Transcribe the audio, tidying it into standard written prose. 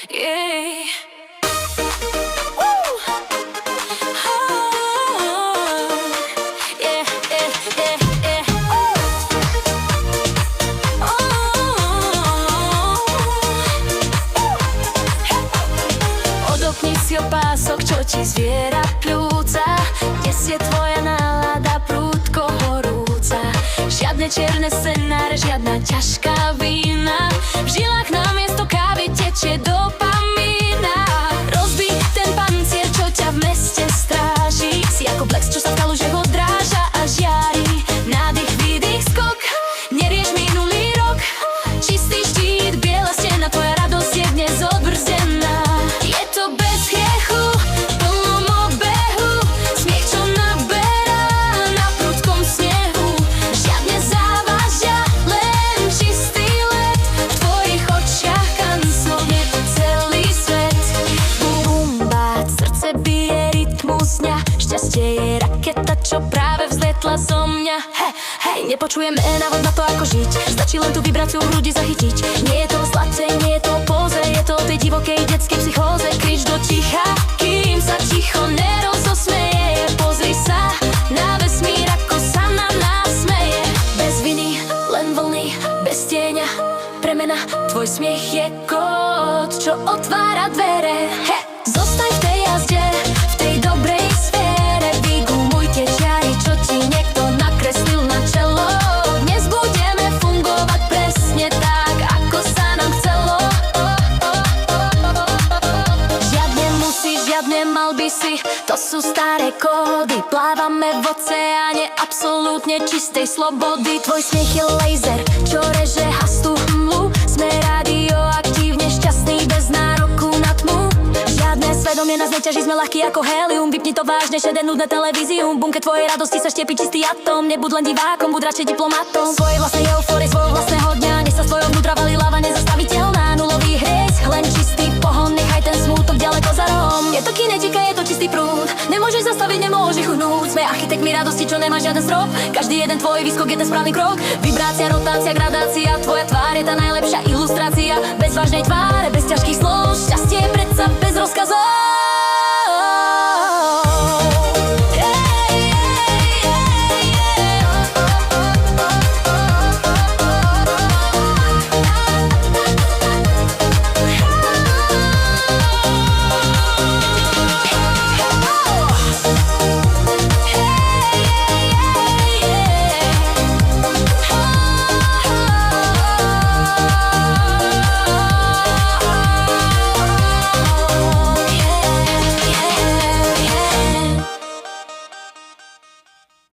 Yeah. Odopni si opások, čo ti zviera pľúca, kde si je tvoja nálada prudko horúca. Žiadne čierne scenáre, žiadna ťažká vína, v žilách namiesto kávy tečie dopamína. Rozbij ten pancier, čo ťa v meste stráži, si ako blesk, čo sa v kalužiach odráža a žiari. Nádych, výdych, skok, nerieš minulý rok, čistý štít, biela stena, tvoja radosť je dnes odbrzdená. Je to bez hriechu, plnom obehu, smiech, čo naberá na prudkom snehu. Žiadne závažia, len čistý let, v tvojich očiach kancovne celý svet. Bum, bác, srdce bije rytmus dňa, šťastie je raketa, čo práve vzletla zo mňa. Hej, nepočujeme návod na to, ako žiť, stačí len tú vibráciu v hrudi zachytiť. Nie je to o zlate, nie je to o póze, je to o tej divokej detskej psychóze. Krič do ticha, kým sa ticho nerozosmeje. Pozri sa na vesmír, ako sa na nás smeje. Bez viny, len vlny, bez tieňa, premena. Tvoj smiech je kód, čo otvára dvere. Zostaň v tej jazde, v tej dobrej sfére, vygumuj tie čiary, čo ti niekto nakreslil na čelo. Dnes budeme fungovať presne tak, ako sa nám chcelo. Žiadne musí, žiadne mal by si, to sú staré kódy. Plávame v oceáne absolútne čistej slobody. Tvoj smiech je laser, čo reže hastú hmlu. Sme radioaktívne šťastní bez nároku na tmu. Žiadne svedomie nás neťaží, sme ľahkí ako helium. Vypni to vážne, šedé nudné televízium. V bunke tvojej radosti sa štiepí čistý atóm. Nebuď len divákom, buď radšej diplomatom. Svojej vlastnej eufórie, svojho vlastného dňa, nech sa z tvojho vnútra valí láva nezastaviteľná. Nulový hreď, len čistý pohon, nechaj ten smútok ďaleko za rohom. Je to kinetika, je to čistý prúd, nemôžeš zastaviť, nemôžeš chuhnúť. Sme architektmi radosti, čo nemá žiaden strop. Každý jeden tvoj výskok je ten správny krok. Vibrácia, rotácia, gradácia, tvoja tvár je tá najlepšia ilustrácia. Bez vážnej tváre, bez ťažkých slov, šťastie je predsa bez rozkazov.